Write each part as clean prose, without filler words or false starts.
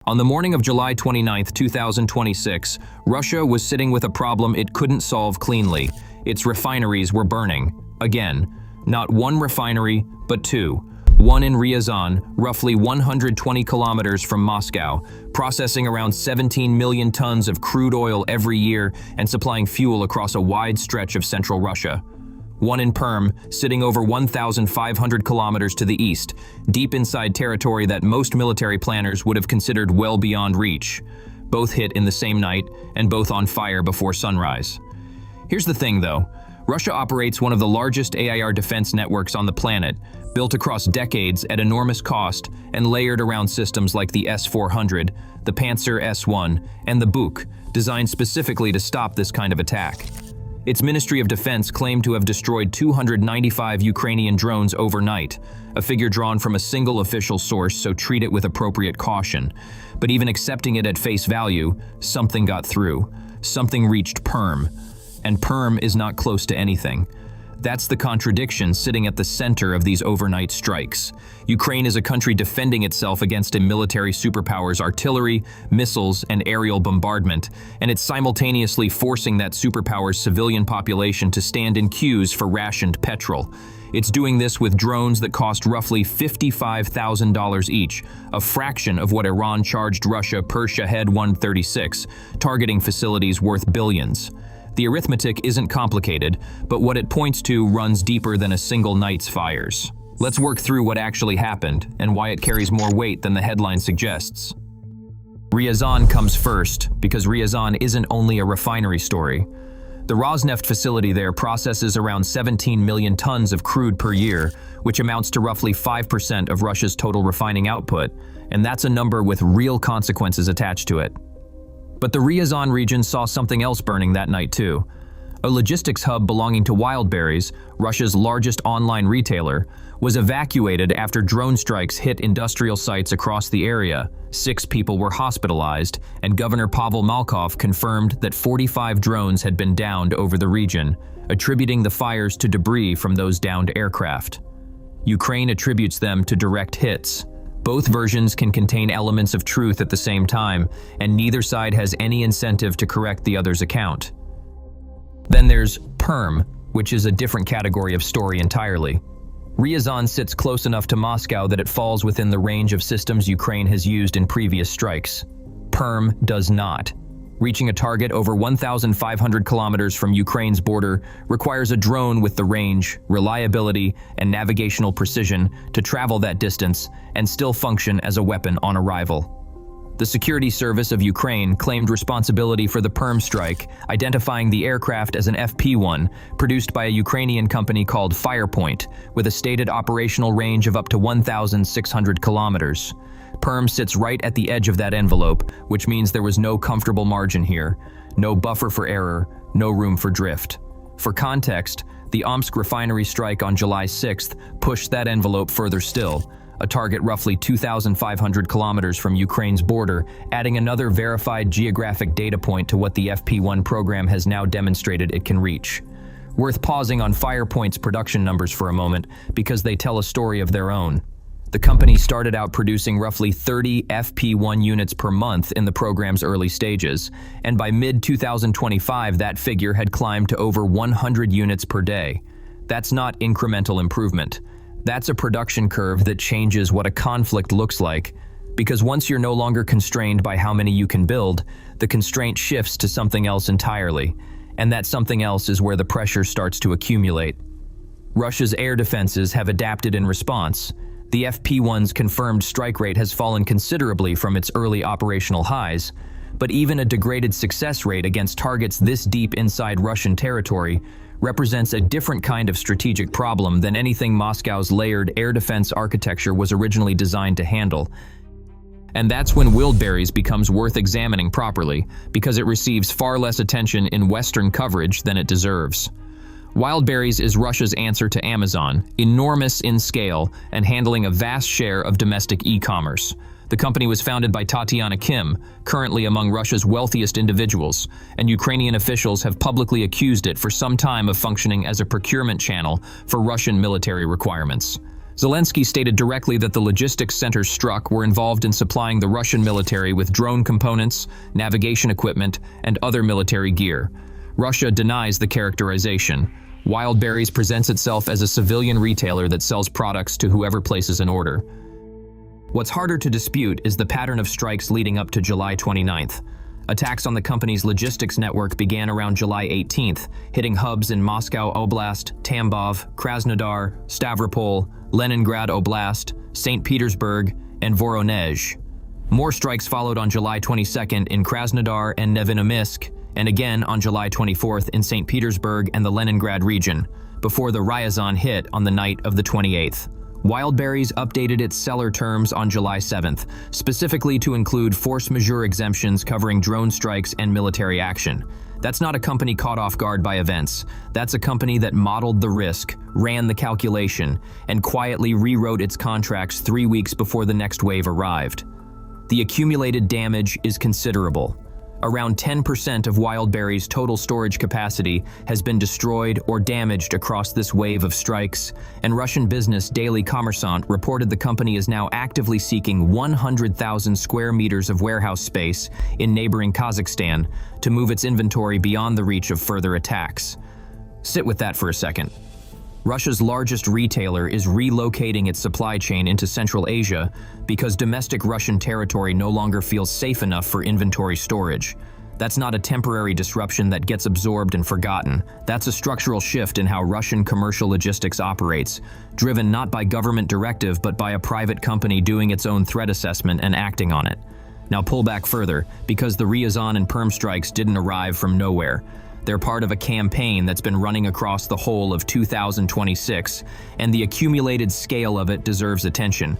On the morning of July 29, 2026, Russia was sitting with a problem it couldn't solve cleanly. Its refineries were burning. Again, not one refinery, but two. One in Ryazan, roughly 120 kilometers from Moscow, processing around 17 million tons of crude oil every year and supplying fuel across a wide stretch of central Russia. One in Perm, sitting over 1,500 kilometers to the east, deep inside territory that most military planners would have considered well beyond reach. Both hit in the same night, and both on fire before sunrise. Here's the thing, though. Russia operates one of the largest AIR defense networks on the planet, built across decades at enormous cost and layered around systems like the S-400, the Panzer S-1, and the Buk, designed specifically to stop this kind of attack. Its Ministry of Defense claimed to have destroyed 295 Ukrainian drones overnight, a figure drawn from a single official source, so treat it with appropriate caution. But even accepting it at face value, something got through. Something reached Perm. And Perm is not close to anything. That's the contradiction sitting at the center of these overnight strikes. Ukraine is a country defending itself against a military superpower's artillery, missiles, and aerial bombardment, and it's simultaneously forcing that superpower's civilian population to stand in queues for rationed petrol. It's doing this with drones that cost roughly $55,000 each, a fraction of what Iran charged Russia per Shahed-136, targeting facilities worth billions. The arithmetic isn't complicated, but what it points to runs deeper than a single night's fires. Let's work through what actually happened and why it carries more weight than the headline suggests. Ryazan comes first, because Ryazan isn't only a refinery story. The Rosneft facility there processes around 17 million tons of crude per year, which amounts to roughly 5% of Russia's total refining output, and that's a number with real consequences attached to it. But the Ryazan region saw something else burning that night too. A logistics hub belonging to Wildberries, Russia's largest online retailer, was evacuated after drone strikes hit industrial sites across the area. 6 people were hospitalized, and Governor Pavel Malkov confirmed that 45 drones had been downed over the region, attributing the fires to debris from those downed aircraft. Ukraine attributes them to direct hits. Both versions can contain elements of truth at the same time, and neither side has any incentive to correct the other's account. Then there's Perm, which is a different category of story entirely. Ryazan sits close enough to Moscow that it falls within the range of systems Ukraine has used in previous strikes. Perm does not. Reaching a target over 1,500 kilometers from Ukraine's border requires a drone with the range, reliability, and navigational precision to travel that distance and still function as a weapon on arrival. The Security Service of Ukraine claimed responsibility for the Perm strike, identifying the aircraft as an FP-1 produced by a Ukrainian company called Firepoint, with a stated operational range of up to 1,600 kilometers. Perm sits right at the edge of that envelope, which means there was no comfortable margin here, no buffer for error, no room for drift. For context, the Omsk refinery strike on July 6th pushed that envelope further still, a target roughly 2,500 kilometers from Ukraine's border, adding another verified geographic data point to what the FP-1 program has now demonstrated it can reach. Worth pausing on Firepoint's production numbers for a moment, because they tell a story of their own. The company started out producing roughly 30 FP-1 units per month in the program's early stages, and by mid-2025 that figure had climbed to over 100 units per day. That's not incremental improvement. That's a production curve that changes what a conflict looks like, because once you're no longer constrained by how many you can build, the constraint shifts to something else entirely, and that something else is where the pressure starts to accumulate. Russia's air defenses have adapted in response. The FP-1's confirmed strike rate has fallen considerably from its early operational highs, but even a degraded success rate against targets this deep inside Russian territory represents a different kind of strategic problem than anything Moscow's layered air defense architecture was originally designed to handle. And that's when Wildberries becomes worth examining properly, because it receives far less attention in Western coverage than it deserves. Wildberries is Russia's answer to Amazon, enormous in scale and handling a vast share of domestic e-commerce. The company was founded by Tatiana Kim, currently among Russia's wealthiest individuals, and Ukrainian officials have publicly accused it for some time of functioning as a procurement channel for Russian military requirements. Zelenskyy stated directly that the logistics centers struck were involved in supplying the Russian military with drone components, navigation equipment, and other military gear. Russia denies the characterization. Wildberries presents itself as a civilian retailer that sells products to whoever places an order. What's harder to dispute is the pattern of strikes leading up to July 29th. Attacks on the company's logistics network began around July 18th, hitting hubs in Moscow Oblast, Tambov, Krasnodar, Stavropol, Leningrad Oblast, St. Petersburg, and Voronezh. More strikes followed on July 22nd in Krasnodar and Nevinomysk, and again on July 24th in St. Petersburg and the Leningrad region, before the Ryazan hit on the night of the 28th. Wildberries updated its seller terms on July 7th, specifically to include force majeure exemptions covering drone strikes and military action. That's not a company caught off guard by events. That's a company that modeled the risk, ran the calculation, and quietly rewrote its contracts 3 weeks before the next wave arrived. The accumulated damage is considerable. Around 10% of Wildberries' total storage capacity has been destroyed or damaged across this wave of strikes, and Russian business Daily Kommersant reported the company is now actively seeking 100,000 square meters of warehouse space in neighboring Kazakhstan to move its inventory beyond the reach of further attacks. Sit with that for a second. Russia's largest retailer is relocating its supply chain into Central Asia because domestic Russian territory no longer feels safe enough for inventory storage. That's not a temporary disruption that gets absorbed and forgotten. That's a structural shift in how Russian commercial logistics operates, driven not by government directive but by a private company doing its own threat assessment and acting on it. Now pull back further, because the Ryazan and Perm strikes didn't arrive from nowhere. They're part of a campaign that's been running across the whole of 2026, and the accumulated scale of it deserves attention.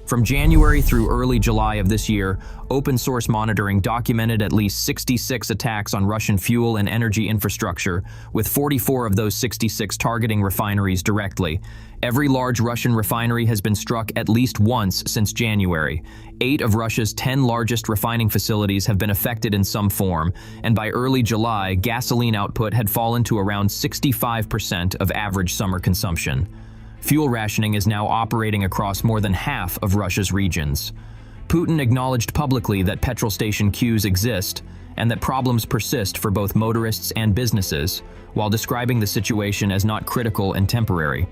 From January through early July of this year, open source monitoring documented at least 66 attacks on Russian fuel and energy infrastructure, with 44 of those 66 targeting refineries directly. Every large Russian refinery has been struck at least once since January. 8 of Russia's 10 largest refining facilities have been affected in some form, and by early July, gasoline output had fallen to around 65% of average summer consumption. Fuel rationing is now operating across more than half of Russia's regions. Putin acknowledged publicly that petrol station queues exist and that problems persist for both motorists and businesses, while describing the situation as not critical and temporary.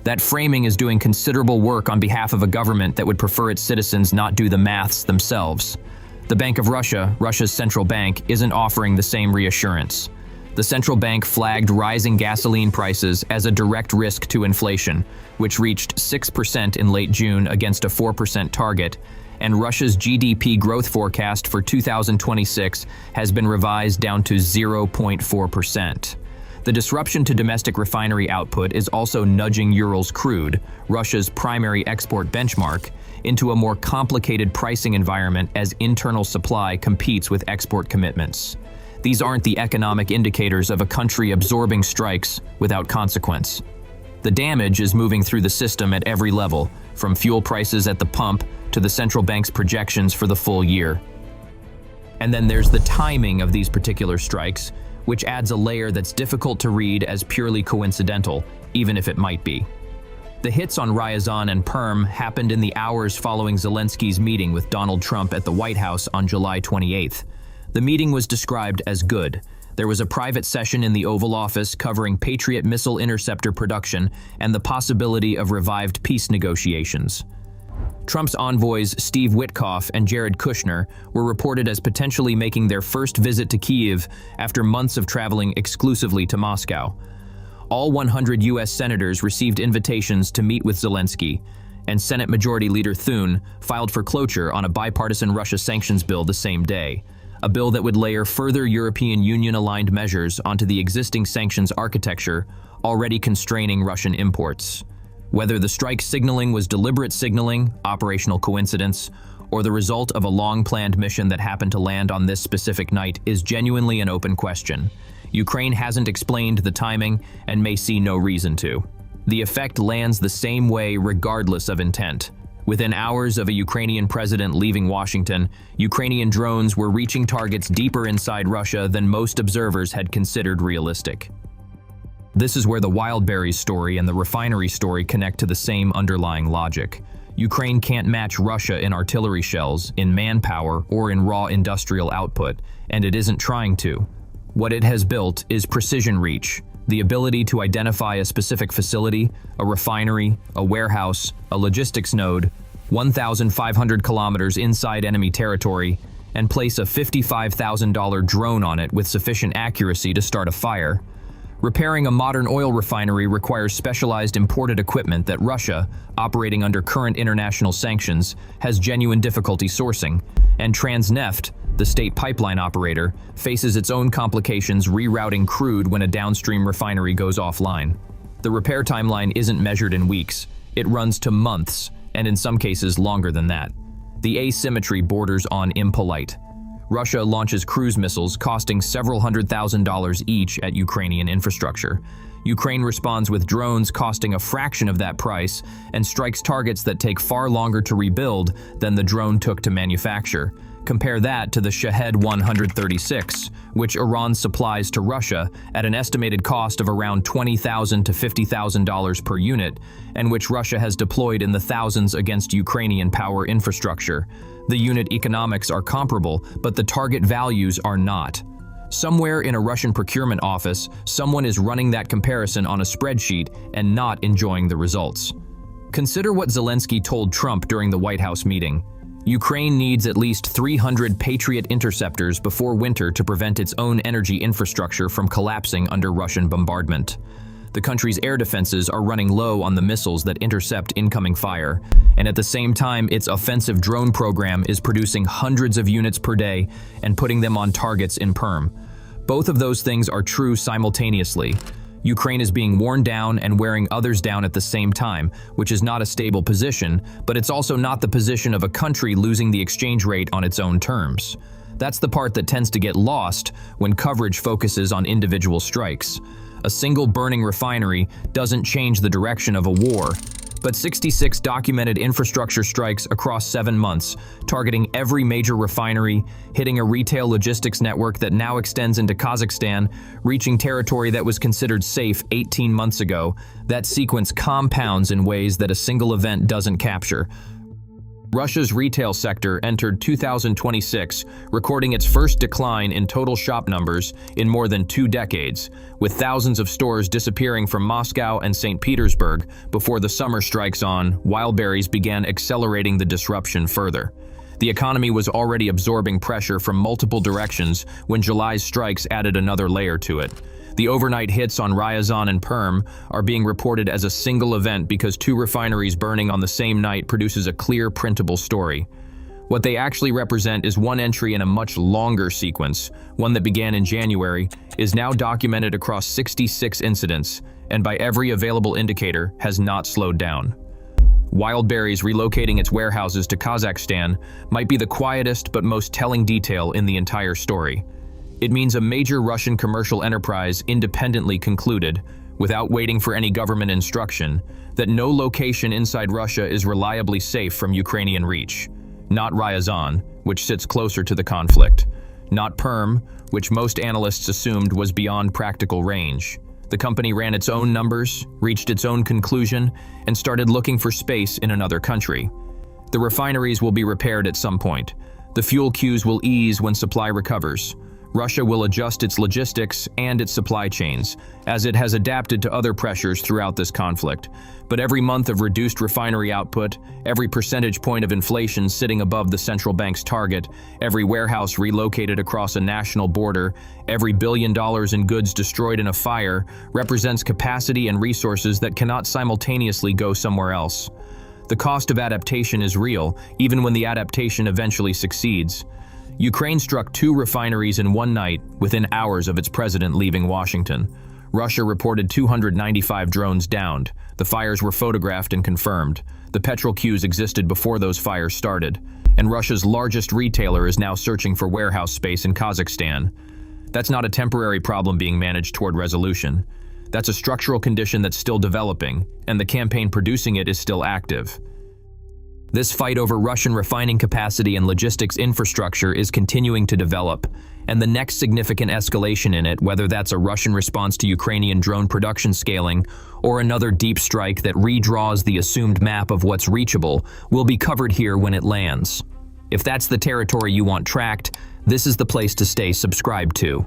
That framing is doing considerable work on behalf of a government that would prefer its citizens not do the maths themselves. The Bank of Russia, Russia's central bank, isn't offering the same reassurance. The central bank flagged rising gasoline prices as a direct risk to inflation, which reached 6% in late June against a 4% target, and Russia's GDP growth forecast for 2026 has been revised down to 0.4%. The disruption to domestic refinery output is also nudging Urals crude, Russia's primary export benchmark, into a more complicated pricing environment as internal supply competes with export commitments. These aren't the economic indicators of a country absorbing strikes without consequence. The damage is moving through the system at every level, from fuel prices at the pump to the central bank's projections for the full year. And then there's the timing of these particular strikes, which adds a layer that's difficult to read as purely coincidental, even if it might be. The hits on Ryazan and Perm happened in the hours following Zelenskyy's meeting with Donald Trump at the White House on July 28th. The meeting was described as good. There was a private session in the Oval Office covering Patriot missile interceptor production and the possibility of revived peace negotiations. Trump's envoys Steve Witkoff and Jared Kushner were reported as potentially making their first visit to Kyiv after months of traveling exclusively to Moscow. All 100 U.S. senators received invitations to meet with Zelenskyy, and Senate Majority Leader Thune filed for cloture on a bipartisan Russia sanctions bill the same day, a bill that would layer further European Union-aligned measures onto the existing sanctions architecture already constraining Russian imports. Whether the strike signaling was deliberate signaling, operational coincidence, or the result of a long-planned mission that happened to land on this specific night is genuinely an open question. Ukraine hasn't explained the timing and may see no reason to. The effect lands the same way regardless of intent. Within hours of a Ukrainian president leaving Washington, Ukrainian drones were reaching targets deeper inside Russia than most observers had considered realistic. This is where the Wildberries story and the Refinery story connect to the same underlying logic. Ukraine can't match Russia in artillery shells, in manpower, or in raw industrial output, and it isn't trying to. What it has built is precision reach, the ability to identify a specific facility, a refinery, a warehouse, a logistics node, 1,500 kilometers inside enemy territory, and place a $55,000 drone on it with sufficient accuracy to start a fire. Repairing a modern oil refinery requires specialized imported equipment that Russia, operating under current international sanctions, has genuine difficulty sourcing, and Transneft, the state pipeline operator, faces its own complications rerouting crude when a downstream refinery goes offline. The repair timeline isn't measured in weeks, it runs to months, and in some cases longer than that. The asymmetry borders on impolite. Russia launches cruise missiles costing several $100,000 each at Ukrainian infrastructure. Ukraine responds with drones costing a fraction of that price and strikes targets that take far longer to rebuild than the drone took to manufacture. Compare that to the Shahed 136, which Iran supplies to Russia at an estimated cost of around $20,000 to $50,000 per unit, and which Russia has deployed in the thousands against Ukrainian power infrastructure. The unit economics are comparable, but the target values are not. Somewhere in a Russian procurement office, someone is running that comparison on a spreadsheet and not enjoying the results. Consider what Zelenskyy told Trump during the White House meeting. Ukraine needs at least 300 Patriot interceptors before winter to prevent its own energy infrastructure from collapsing under Russian bombardment. The country's air defenses are running low on the missiles that intercept incoming fire, and at the same time its offensive drone program is producing hundreds of units per day and putting them on targets in Perm. Both of those things are true simultaneously. Ukraine is being worn down and wearing others down at the same time, which is not a stable position, but it's also not the position of a country losing the exchange rate on its own terms. That's the part that tends to get lost when coverage focuses on individual strikes. A single burning refinery doesn't change the direction of a war, but 66 documented infrastructure strikes across 7 months, targeting every major refinery, hitting a retail logistics network that now extends into Kazakhstan, reaching territory that was considered safe 18 months ago. That sequence compounds in ways that a single event doesn't capture. Russia's retail sector entered 2026, recording its first decline in total shop numbers in more than 2 decades, with thousands of stores disappearing from Moscow and St. Petersburg. Before the summer strikes on, Wildberries began accelerating the disruption further. The economy was already absorbing pressure from multiple directions when July's strikes added another layer to it. The overnight hits on Ryazan and Perm are being reported as a single event because 2 refineries burning on the same night produces a clear, printable story. What they actually represent is one entry in a much longer sequence, one that began in January, is now documented across 66 incidents, and by every available indicator has not slowed down. Wildberries relocating its warehouses to Kazakhstan might be the quietest but most telling detail in the entire story. It means a major Russian commercial enterprise independently concluded, without waiting for any government instruction, that no location inside Russia is reliably safe from Ukrainian reach. Not Ryazan, which sits closer to the conflict. Not Perm, which most analysts assumed was beyond practical range. The company ran its own numbers, reached its own conclusion, and started looking for space in another country. The refineries will be repaired at some point. The fuel queues will ease when supply recovers. Russia will adjust its logistics and its supply chains, as it has adapted to other pressures throughout this conflict. But every month of reduced refinery output, every percentage point of inflation sitting above the central bank's target, every warehouse relocated across a national border, every $1 billion in goods destroyed in a fire represents capacity and resources that cannot simultaneously go somewhere else. The cost of adaptation is real, even when the adaptation eventually succeeds. Ukraine struck 2 refineries in one night within hours of its president leaving Washington. Russia reported 295 drones downed. The fires were photographed and confirmed. The petrol queues existed before those fires started. And Russia's largest retailer is now searching for warehouse space in Kazakhstan. That's not a temporary problem being managed toward resolution. That's a structural condition that's still developing, and the campaign producing it is still active. This fight over Russian refining capacity and logistics infrastructure is continuing to develop, and the next significant escalation in it, whether that's a Russian response to Ukrainian drone production scaling or another deep strike that redraws the assumed map of what's reachable, will be covered here when it lands. If that's the territory you want tracked, this is the place to stay subscribed to.